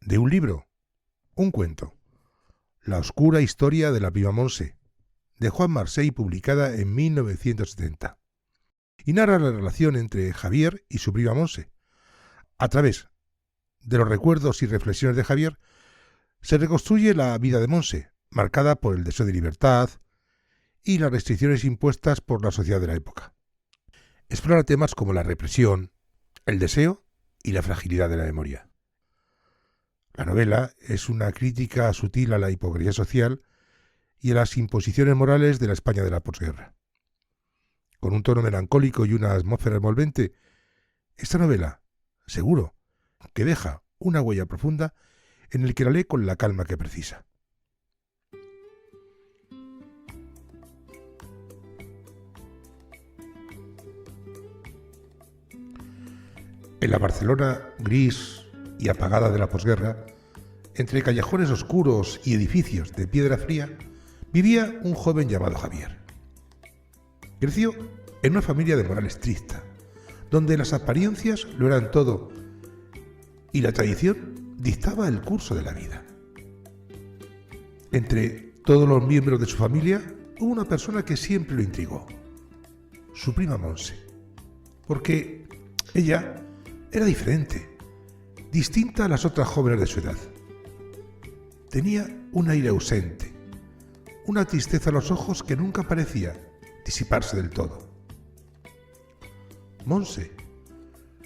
De un libro, un cuento, La oscura historia de la prima Montse, de Juan Marsay, publicada en 1970, y narra la relación entre Javier y su prima Montse. A través de los recuerdos y reflexiones de Javier, se reconstruye la vida de Montse, marcada por el deseo de libertad y las restricciones impuestas por la sociedad de la época. Explora temas como la represión, el deseo y la fragilidad de la memoria. La novela es una crítica sutil a la hipocresía social y a las imposiciones morales de la España de la posguerra. Con un tono melancólico y una atmósfera envolvente, esta novela, seguro, que deja una huella profunda en el que la lee con la calma que precisa. En la Barcelona gris y apagada de la posguerra, entre callejones oscuros y edificios de piedra fría, vivía un joven llamado Javier. Creció en una familia de moral estricta, donde las apariencias lo eran todo y la tradición dictaba el curso de la vida. Entre todos los miembros de su familia hubo una persona que siempre lo intrigó, su prima Montse, porque ella era diferente, distinta a las otras jóvenes de su edad. Tenía un aire ausente, una tristeza en los ojos que nunca parecía disiparse del todo. Montse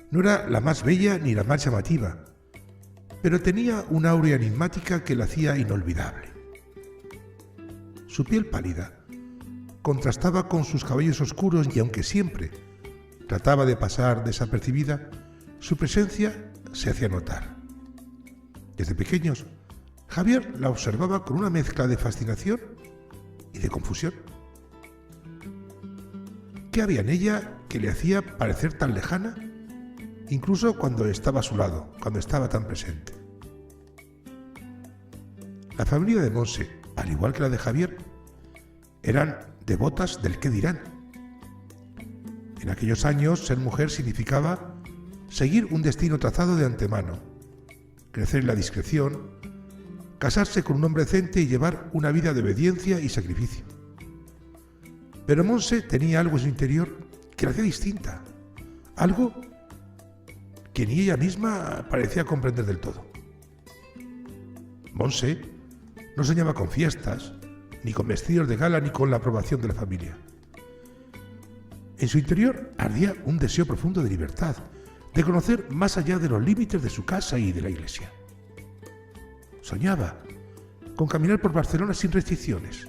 no era la más bella ni la más llamativa, pero tenía una aurea enigmática que la hacía inolvidable. Su piel pálida contrastaba con sus cabellos oscuros y aunque siempre trataba de pasar desapercibida, su presencia se hacía notar. Desde pequeños, Javier la observaba con una mezcla de fascinación y de confusión. ¿Qué había en ella que le hacía parecer tan lejana, incluso cuando estaba a su lado, cuando estaba tan presente? La familia de Montse, al igual que la de Javier, eran devotas del qué dirán. En aquellos años, ser mujer significaba seguir un destino trazado de antemano, crecer en la discreción, casarse con un hombre decente y llevar una vida de obediencia y sacrificio. Pero Montse tenía algo en su interior que la hacía distinta, algo que ni ella misma parecía comprender del todo. Montse no soñaba con fiestas, ni con vestidos de gala, ni con la aprobación de la familia. En su interior ardía un deseo profundo de libertad, de conocer más allá de los límites de su casa y de la iglesia. Soñaba con caminar por Barcelona sin restricciones,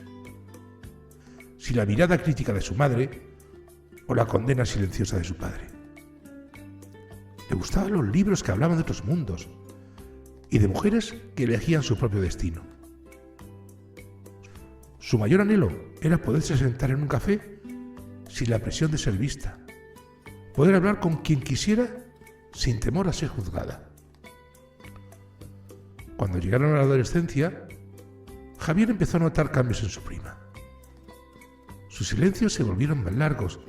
sin la mirada crítica de su madre o la condena silenciosa de su padre. Le gustaban los libros que hablaban de otros mundos y de mujeres que elegían su propio destino. Su mayor anhelo era poderse sentar en un café sin la presión de ser vista, poder hablar con quien quisiera sin temor a ser juzgada. Cuando llegaron a la adolescencia, Javier empezó a notar cambios en su prima. Sus silencios se volvieron más largos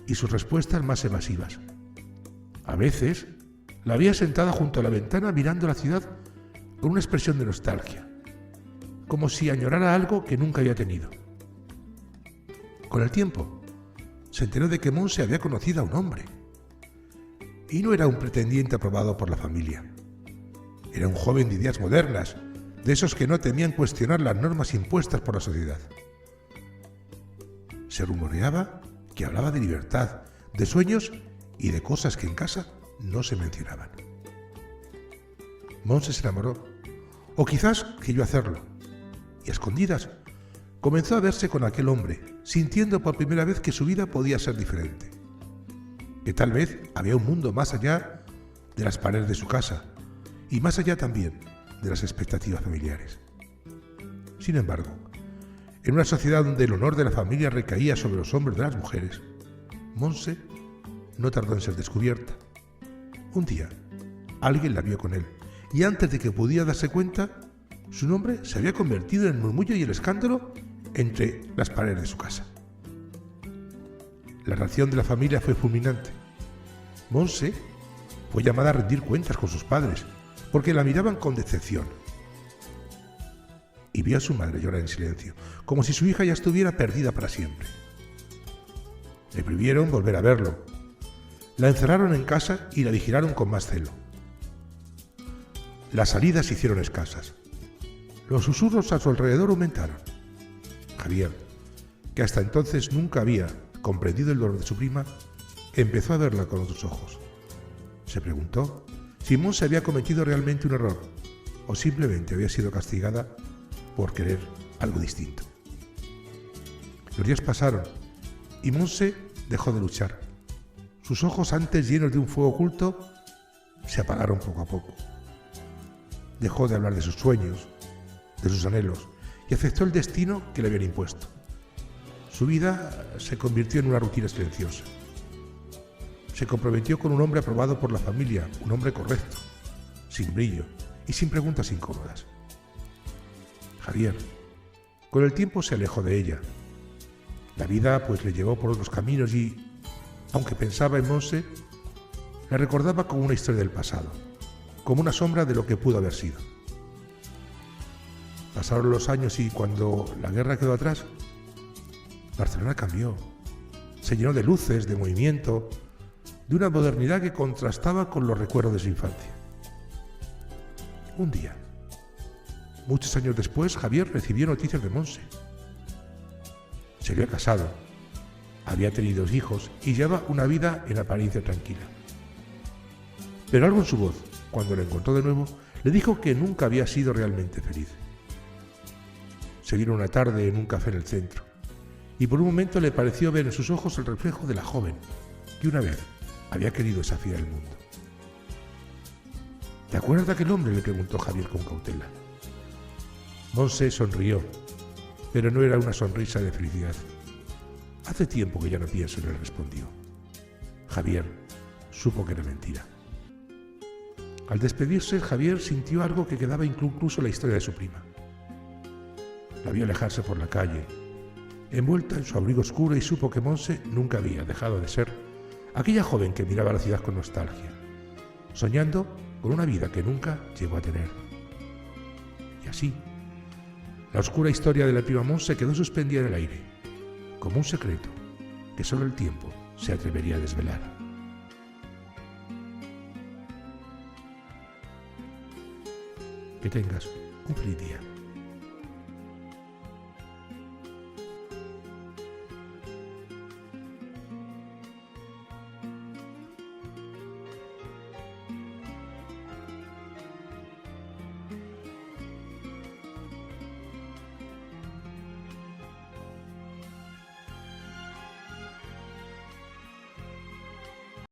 y sus respuestas más evasivas. A veces la veía sentada junto a la ventana mirando la ciudad con una expresión de nostalgia, como si añorara algo que nunca había tenido. Con el tiempo, se enteró de que Montse había conocido a un hombre, y no era un pretendiente aprobado por la familia. Era un joven de ideas modernas, de esos que no temían cuestionar las normas impuestas por la sociedad. Se rumoreaba que hablaba de libertad, de sueños y de cosas que en casa no se mencionaban. Montse se enamoró, o quizás creyó hacerlo, y a escondidas comenzó a verse con aquel hombre, sintiendo por primera vez que su vida podía ser diferente, que tal vez había un mundo más allá de las paredes de su casa y más allá también de las expectativas familiares. Sin embargo, en una sociedad donde el honor de la familia recaía sobre los hombros de las mujeres, Montse no tardó en ser descubierta. Un día, alguien la vio con él, y antes de que pudiera darse cuenta, su nombre se había convertido en el murmullo y el escándalo entre las paredes de su casa. La reacción de la familia fue fulminante. Montse fue llamada a rendir cuentas con sus padres, porque la miraban con decepción. Y vio a su madre llorar en silencio, como si su hija ya estuviera perdida para siempre. Le prohibieron volver a verlo. La encerraron en casa y la vigilaron con más celo. Las salidas se hicieron escasas. Los susurros a su alrededor aumentaron. Javier, que hasta entonces nunca había comprendido el dolor de su prima, empezó a verla con otros ojos. Se preguntó si Monse había cometido realmente un error o simplemente había sido castigada por querer algo distinto. Los días pasaron y Monse dejó de luchar. Sus ojos, antes llenos de un fuego oculto, se apagaron poco a poco. Dejó de hablar de sus sueños, de sus anhelos, y aceptó el destino que le habían impuesto. Su vida se convirtió en una rutina silenciosa. Se comprometió con un hombre aprobado por la familia, un hombre correcto, sin brillo y sin preguntas incómodas. Javier, con el tiempo, se alejó de ella. La vida pues le llevó por otros caminos y, aunque pensaba en Monse, la recordaba como una historia del pasado, como una sombra de lo que pudo haber sido. Pasaron los años y cuando la guerra quedó atrás, Barcelona cambió. Se llenó de luces, de movimiento, de una modernidad que contrastaba con los recuerdos de su infancia. Un día, muchos años después, Javier recibió noticias de Monse. Se había casado, había tenido hijos y llevaba una vida en apariencia tranquila. Pero algo en su voz, cuando la encontró de nuevo, le dijo que nunca había sido realmente feliz. Se vieron una tarde en un café en el centro, y por un momento le pareció ver en sus ojos el reflejo de la joven que una vez había querido desafiar el mundo. ¿Te acuerdas de aquel hombre?, le preguntó Javier con cautela. Monse sonrió, pero no era una sonrisa de felicidad. Hace tiempo que ya no pienso en él, respondió. Javier supo que era mentira. Al despedirse, Javier sintió algo que quedaba incluso en la historia de su prima. La vio alejarse por la calle, envuelta en su abrigo oscuro, y supo que Monse nunca había dejado de ser aquella joven que miraba la ciudad con nostalgia, soñando con una vida que nunca llegó a tener. Y así, la oscura historia de la prima Monse quedó suspendida en el aire, como un secreto que solo el tiempo se atrevería a desvelar. Que tengas un feliz día.